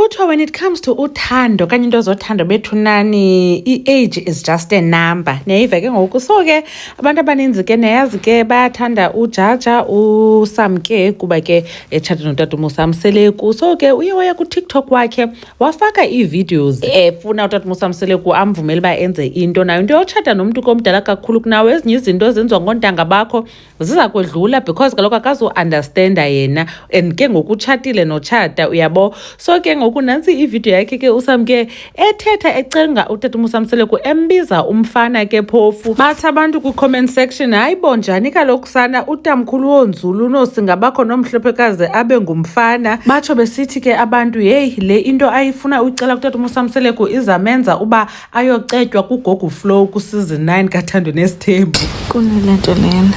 kuthiwa when it comes to uthando kanye into zothando bethunani i-age is just a number neyive ke ngoku. So ke abantu abaninzi ke neyazi ke bayathanda uJaja uSamke kuba ke etshata notata uMosamseleku. So ke uye waya kuTikTok wakhe wafaka ii-videos efuna utata uMosamseleku amvumele uba enze into nayo. Into yotshata nomntu komdala kakhulu kunawe, ezinye izinto ezenziwa ngontanga bakho ziza kwedlula because kaloku akazu-understanda yena and ke ngokutshatile notshata uyabo. So ke ngoku nantsi ividiyo yakhe ke uSamke ethetha ecenga utata uMosamseleku embiza umfana ke phofu. Bathi abantu ku-comment section, hayi bo njani kaloku sana utamkhulu wonzulu unosinga bakho nomhlophekazi abe ngumfana. Batsho besithi ke abantu, heyi le into ayifuna uyicela kutata uMosamseleku izamenza uba ayocetywa kuGogo Flow ku-season 9 kaThando Nesithembu. Kunale nto lena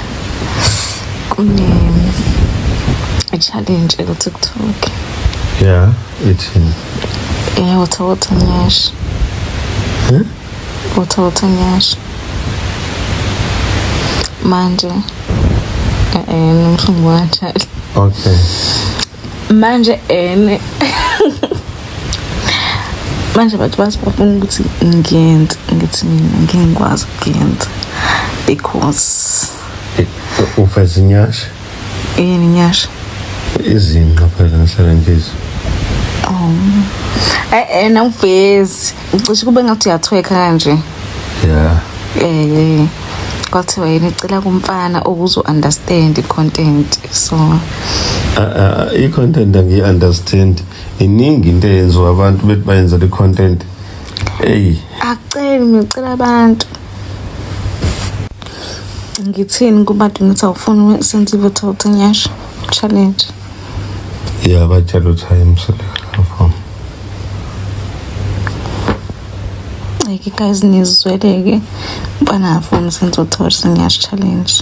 challenge ku-TikTok. Yeah, ithini? Wotha nyashi. Wotha nyashi. Manje nomhlungu wanjalo. Okay. Manje manje bathi bafuna ukuthi ngiyenze ngithi mina ngingikwazi ukuyenza because ufeza inyasha? Yini inyasha? Izinqa phela ngihlala ngizwe. Nawuvezi ucishe kube ngathi uyathweka kanje. Yeah. Kwathiwa yena icela kumfana ukuzo-understand i-content. So i-content angiyi-understand. Iningi into eyenziwa abantu bethi bayenza le-content. Akuceli mina ucela abantu. Ngithini kubantu ngithi awufuni senze i-wotha nyashi challenge? Yeah, batshela ukuthi hayi Msoleka from. Guys, nizweleke mfana afuni senze i-wotha nyashi challenge.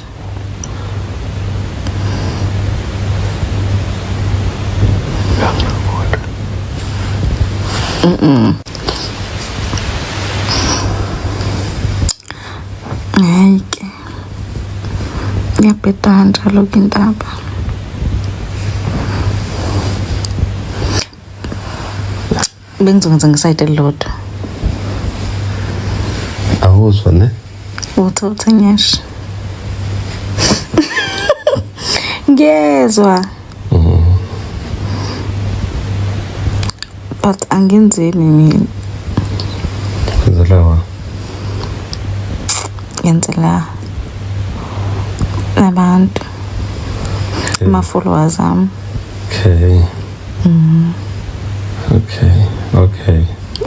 Hayike ngiyabheda njalo kintaba. Bengizokwenza ngesayide elilodwa. Awuzwa ne? Wotha nyashi. Ngiyezwa. But angenzeni mina. Ngenzela ngenzela abantu ama-followers ami.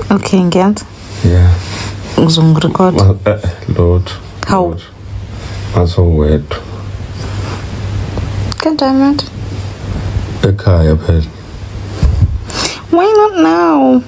Okay ngiyenza. Yeah. Uzongirecord? Lord. How? Masowethu. Kanjani? Ekhaya phela. Why not now?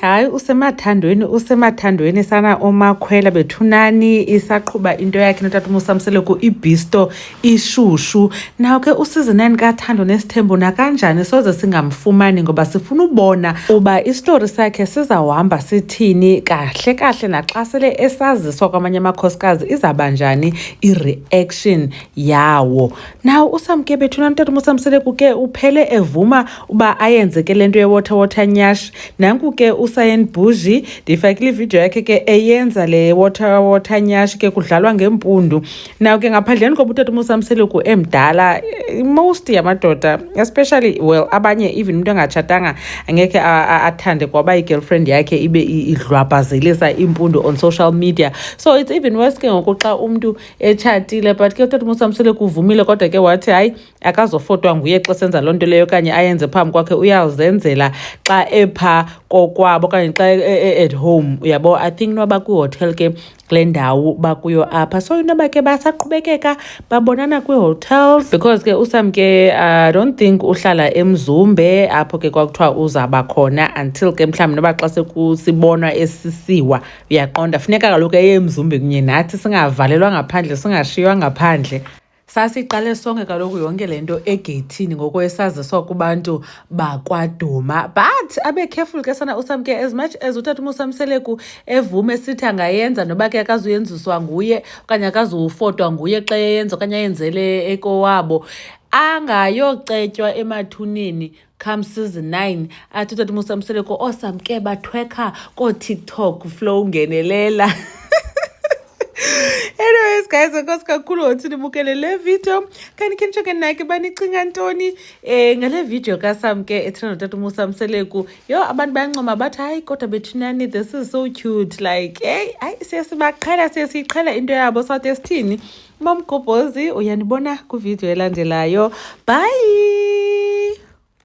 Hayi usemathandweni sana omakhwela bethunani isaqhuba into yakhe notata uMosamseleku ibhisto ishushu. Nawo ke useason 9 kaThando Nesithembu nakanjani soze singamfumani ngoba sifuna ubona uba istory sakhe sizawuhamba sithini kahle naxa sele esaziswa kwamanye amakhosikazi izaba njani i-reaction yawo. Nawo uSamke bethunani utata uMosamseleku ke uphele evuma uba ayenze ke lento ye-wotha nyashi. Nanku ke uSayen Bougie ndifakile ividiyo yakhe ke eyenza le wotha nyashi ke kudlalwa ngempundu. Naw ke ngaphandleni koba utata uMosamseleku emdala, most yamadoda especially abanye even umuntu engatshatanga angekhe athande kwaba i-girlfriend yakhe ibe idlwabhazelisa impundu on social media. So it's even worse ke ngoku xa umuntu etshatile, but ke utata uMosamseleku uvumile kodwa ke wathi hayi akazofotwa nguye xa senza loo nto leyo okanye ayenze phambi kwakhe, uyawuzenzela xa epha kokwabo okanye xa at home uyabo. I think noba kwihotel ke kule ndawo bakuyo apha. So inoba ke basaqhubekeka babonana kwi-hotels because ke uSamke I don't think uhlala eMzumbe apho ke kwakuthiwa uzaba khona until ke mhlawumbi noba xa sekusibonwa esisiwa uyaqonda funeka kaloku eMzumbe kunye nathi singavalelwa ngaphandle singashiywa ngaphandle. Sasiqale sonke kaloku yonke lento egeyithini ngokwesaziswa kubantu bakwaDuma, but abe careful ke sana uSamke as much as utata uMosamseleku evume sithi angayenza noba ke akazuyenziswa nguye okanye akazufotwa nguye xa eyenza okanye ayenzele ekowabo. angayocetywa emathuneni come season 9 athi utata Musa Mseleko osamke bathwekha kooTikTok flow ngenelela. Anyways guys, enkosi kakhulu othi nibukele le video. Khanikhe nitsho nake banicinga ntoni ngale video kaSamke ethina notata Musa Mseleko. Yo, abantu bayancoma bathi hayi kodwa bethunani, this is so cute, like hey hayi siyasiqhela into yabo sathi esithini. Mamgobhozi uyanibona ku video elandelayo. Bye.